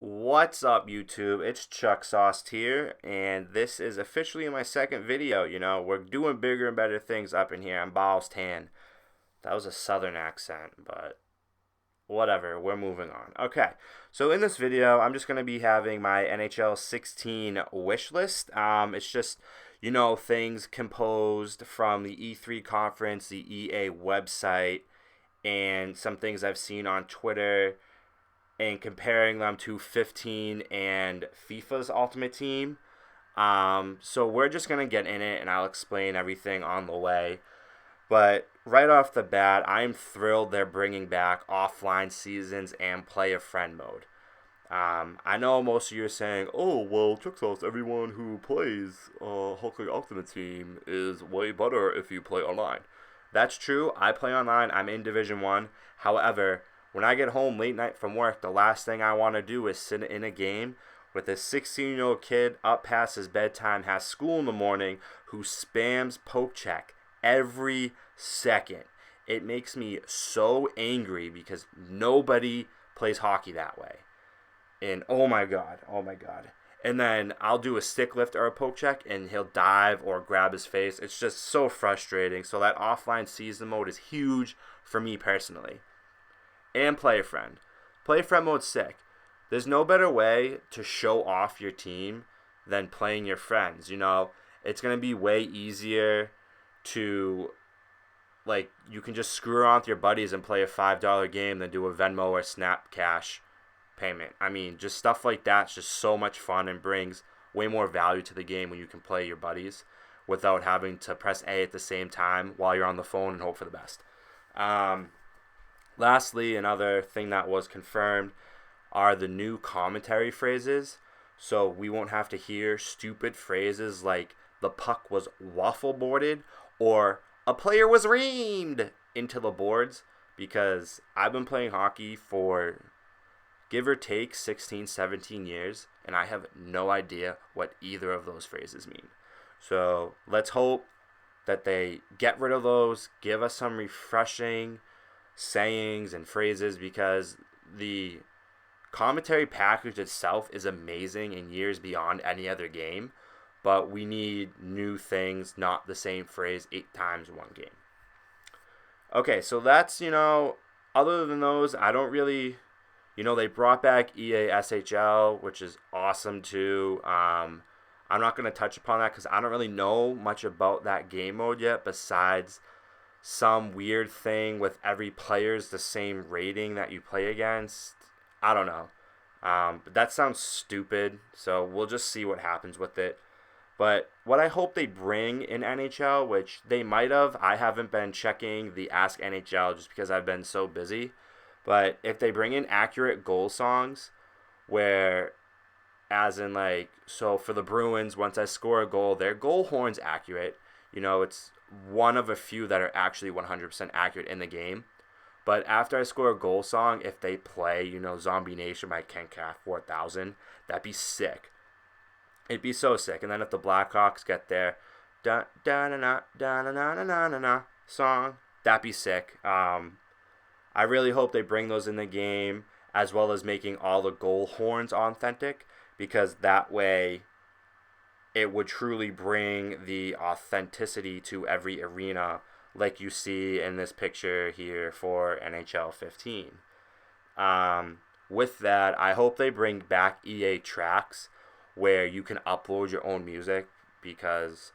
What's up, YouTube? It's Chuck Sauce here, and this is officially my second video. We're doing bigger and better things up in here. I'm Balls Tan. That was a southern accent, but whatever. We're moving on. Okay, so in this video, I'm just going to be having my NHL16 wish list. It's just, things composed from the E3 conference, the EA website, and some things I've seen on Twitter and comparing them to 15 and FIFA's Ultimate Team. So we're just going to get in it and I'll explain everything on the way. But right off the bat, I'm thrilled they're bringing back offline seasons and play a friend mode. I know most of you are saying, oh, well, Chixos, everyone who plays Hulk League Ultimate Team is way better if you play online. That's true. I play online. I'm in Division 1. However, when I get home late night from work, the last thing I want to do is sit in a game with a 16-year-old kid up past his bedtime, has school in the morning, who spams poke check every second. It makes me so angry because nobody plays hockey that way. And oh my god. And then I'll do a stick lift or a poke check and he'll dive or grab his face. It's just so frustrating. So that offline season mode is huge for me personally. And play a friend. Play a friend mode's sick. There's no better way to show off your team than playing your friends. It's going to be way easier to, you can just screw around with your buddies and play a $5 game than do a Venmo or Snap Cash payment. I mean, just stuff like that's just so much fun and brings way more value to the game when you can play your buddies without having to press A at the same time while you're on the phone and hope for the best. Lastly, another thing that was confirmed are the new commentary phrases. So we won't have to hear stupid phrases like the puck was waffle boarded or a player was reamed into the boards, because I've been playing hockey for give or take 16, 17 years, and I have no idea what either of those phrases mean. So let's hope that they get rid of those, give us some refreshing sayings and phrases, because the commentary package itself is amazing and years beyond any other game, but we need new things, not the same phrase 8 times in one game. Okay, so that's, other than those, I don't really, they brought back EA SHL, which is awesome too. I'm not going to touch upon that because I don't really know much about that game mode yet, besides some weird thing with every player's the same rating that you play against. I don't know. But that sounds stupid, so we'll just see what happens with it. But what I hope they bring in NHL, which they might have, I haven't been checking the Ask NHL just because I've been so busy. But if they bring in accurate goal songs, where, as in so for the Bruins, once I score a goal, their goal horn's accurate. It's one of a few that are actually 100% accurate in the game. But after I score a goal song, if they play, Zombie Nation by Ken Calf 4000, that'd be sick. It'd be so sick. And then if the Blackhawks get their da da na na da na na na na na song, that'd be sick. I really hope they bring those in the game, as well as making all the goal horns authentic, because that way it would truly bring the authenticity to every arena, like you see in this picture here for NHL 15. With that, I hope they bring back EA Tracks, where you can upload your own music, because,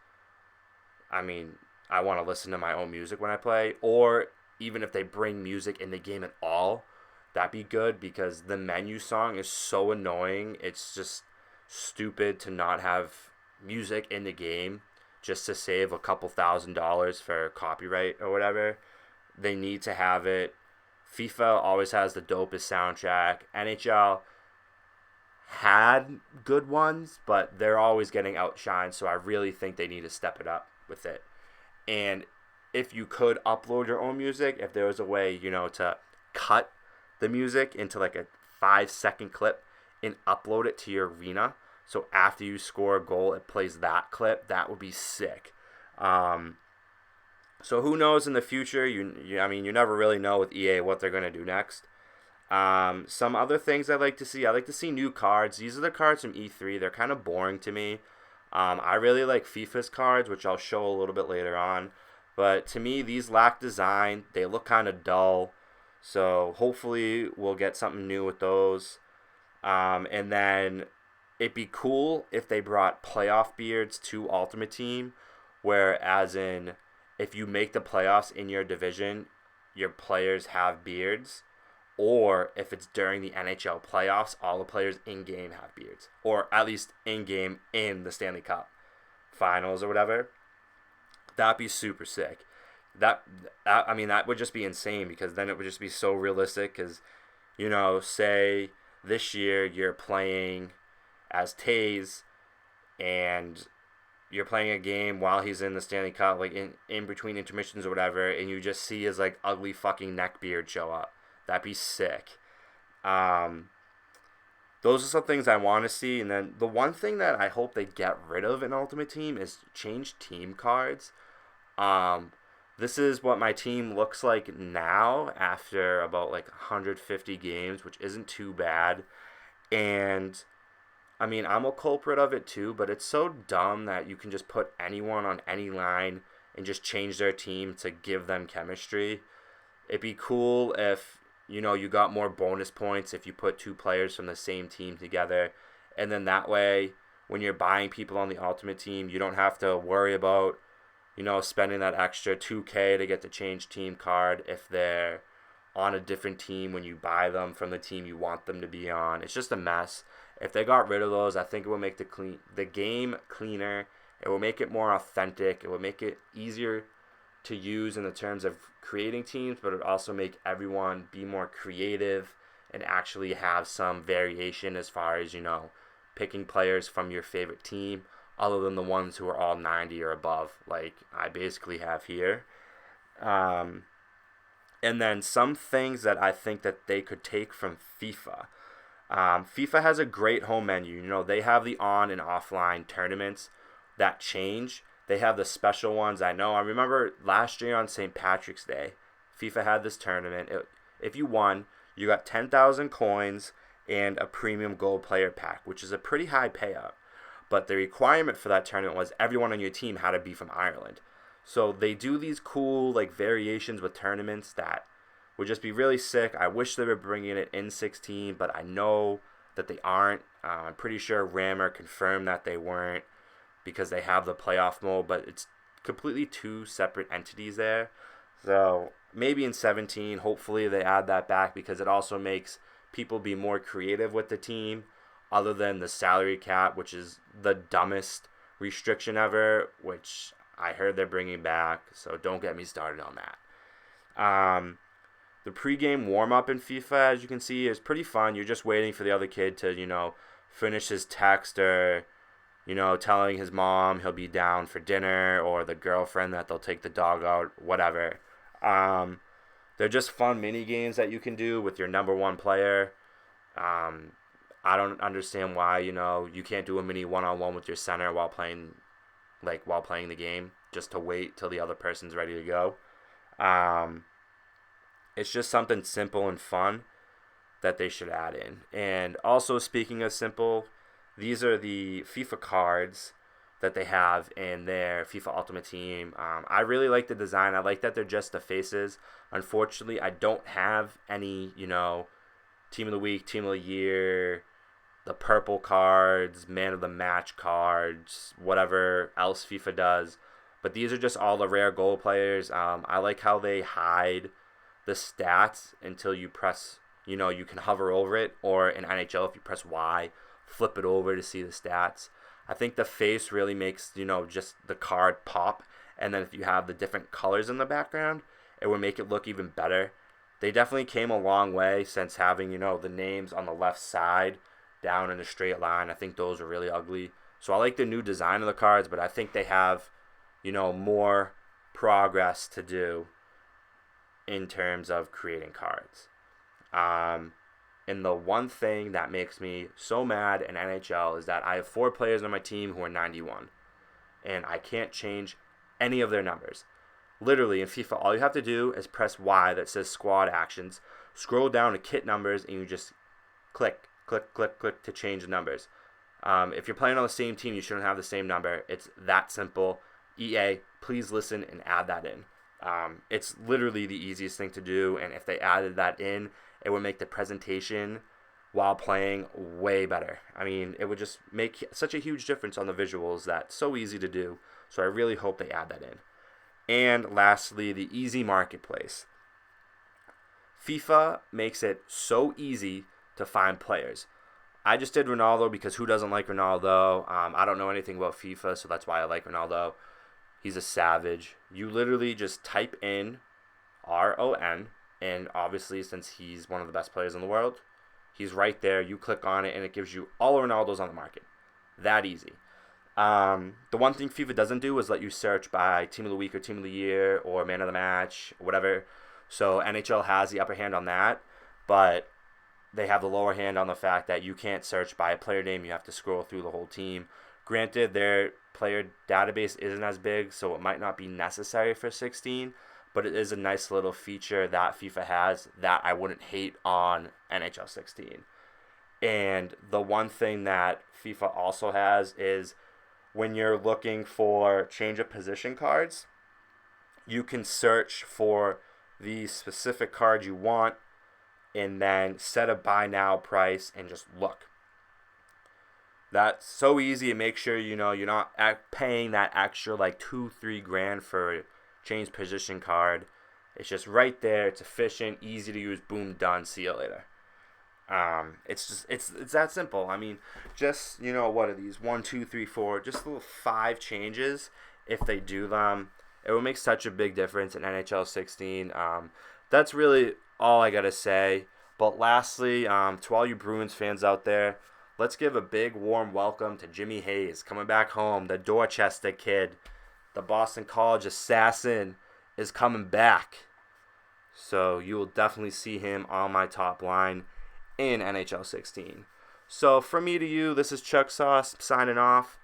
I want to listen to my own music when I play. Or even if they bring music in the game at all, that'd be good, because the menu song is so annoying. It's just stupid to not have music in the game just to save a couple $1,000s for copyright or whatever. They need to have it. FIFA always has the dopest soundtrack. NHL had good ones, but they're always getting outshined, so I really think they need to step it up with it. And if you could upload your own music, if there was a way, to cut the music into a 5-second clip and upload it to your arena, so after you score a goal, it plays that clip, that would be sick. So who knows in the future? You never really know with EA what they're going to do next. Some other things I like to see new cards. These are the cards from E3. They're kind of boring to me. I really like FIFA's cards, which I'll show a little bit later on. But to me, these lack design. They look kind of dull. So hopefully we'll get something new with those. And then it'd be cool if they brought playoff beards to Ultimate Team, where as in if you make the playoffs in your division, your players have beards. Or if it's during the NHL playoffs, all the players in-game have beards. Or at least in-game in the Stanley Cup finals or whatever. That'd be super sick. That would just be insane, because then it would just be so realistic. Because, say this year you're playing as HAYES and you're playing a game while he's in the Stanley Cup, like in between intermissions or whatever, and you just see his like ugly fucking neck beard show up. That'd be sick. Those are some things I want to see. And then the one thing that I hope they get rid of in Ultimate Team is change team cards. This is what my team looks like now after about like 150 games, which isn't too bad. And I'm a culprit of it too, but it's so dumb that you can just put anyone on any line and just change their team to give them chemistry. It'd be cool if you got more bonus points if you put two players from the same team together. And then that way, when you're buying people on the Ultimate Team, you don't have to worry about, spending that extra $2K to get the change team card if they're on a different team when you buy them from the team you want them to be on. It's just a mess. If they got rid of those, I think it would make the game cleaner. It will make it more authentic. It would make it easier to use in the terms of creating teams, but it would also make everyone be more creative and actually have some variation as far as, picking players from your favorite team other than the ones who are all 90 or above, like I basically have here. And then some things that I think that they could take from FIFA. FIFA has a great home menu. They have the on and offline tournaments that change. They have the special ones. I remember last year on St. Patrick's Day, FIFA had this tournament. If you won, you got 10,000 coins and a premium gold player pack, which is a pretty high payout. But the requirement for that tournament was everyone on your team had to be from Ireland. So they do these cool variations with tournaments that would just be really sick. I wish they were bringing it in 16, but I know that they aren't. I'm pretty sure Rammer confirmed that they weren't, because they have the playoff mode, but it's completely two separate entities there. So maybe in 17, hopefully they add that back, because it also makes people be more creative with the team, other than the salary cap, which is the dumbest restriction ever, which I heard they're bringing back, so don't get me started on that. The pregame warm-up in FIFA, as you can see, is pretty fun. You're just waiting for the other kid to, finish his text, or telling his mom he'll be down for dinner, or the girlfriend that they'll take the dog out, whatever. They're just fun mini games that you can do with your number one player. I don't understand why, you can't do a mini one-on-one with your center while playing the game, just to wait till the other person's ready to go. It's just something simple and fun that they should add in. And also, speaking of simple, these are the FIFA cards that they have in their FIFA Ultimate Team. I really like the design. I like that they're just the faces. Unfortunately, I don't have any, Team of the Week, Team of the Year, the purple cards, Man of the Match cards, whatever else FIFA does. But these are just all the rare gold players. I like how they hide the stats until you press, you can hover over it, or in NHL, if you press Y, flip it over to see the stats. I think the face really makes, just the card pop. And then if you have the different colors in the background, it would make it look even better. They definitely came a long way since having, the names on the left side down in a straight line. I think those are really ugly. So I like the new design of the cards, but I think they have, more progress to do in terms of creating cards. And the one thing that makes me so mad in NHL is that I have 4 players on my team who are 91. And I can't change any of their numbers. Literally, in FIFA, all you have to do is press Y that says squad actions. scroll down to kit numbers, and you just click, click, click, click to change the numbers. If you're playing on the same team, you shouldn't have the same number. It's that simple. EA, please listen and add that in. It's literally the easiest thing to do, and if they added that in, it would make the presentation while playing way better. I mean, it would just make such a huge difference on the visuals. That's so easy to do, so I really hope they add that in. And lastly, the easy marketplace. FIFA makes it so easy to find players. I just did Ronaldo because who doesn't like Ronaldo? I don't know anything about FIFA, so that's why I like Ronaldo. He's a savage. You literally just type in RON, and obviously since he's one of the best players in the world, he's right there. You click on it, and it gives you all Ronaldos on the market. That easy. The one thing FIFA doesn't do is let you search by Team of the Week or Team of the Year or Man of the Match, or whatever. So NHL has the upper hand on that, but they have the lower hand on the fact that you can't search by a player name. You have to scroll through the whole team. Granted, their player database isn't as big, so it might not be necessary for 16, but it is a nice little feature that FIFA has that I wouldn't hate on NHL 16. And the one thing that FIFA also has is when you're looking for change of position cards, you can search for the specific card you want and then set a buy now price and just look. That's so easy, and make sure you're not paying that extra like $2-3 grand for a change position card. It's just right there. It's efficient, easy to use. Boom, done. See you later. It's that simple. I mean, just what are these? 1, 2, 3, 4. Just little 5 changes. If they do them, it will make such a big difference in NHL 16. That's really all I gotta say. But lastly, to all you Bruins fans out there, let's give a big warm welcome to Jimmy Hayes coming back home. The Dorchester kid, the Boston College assassin, is coming back. So you will definitely see him on my top line in NHL 16. So from me to you, this is Chuck Sauce signing off.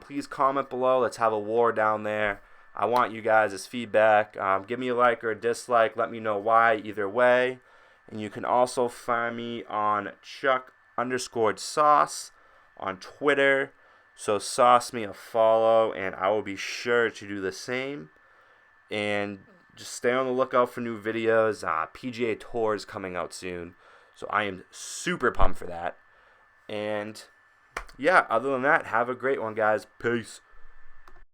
Please comment below. Let's have a war down there. I want you guys' feedback. Give me a like or a dislike. Let me know why either way. And you can also find me on Chuck_Sauce on Twitter. So sauce me a follow, and I will be sure to do the same. And just stay on the lookout for new videos. PGA Tour is coming out soon, so I am super pumped for that. And yeah, other than that, have a great one, guys. Peace.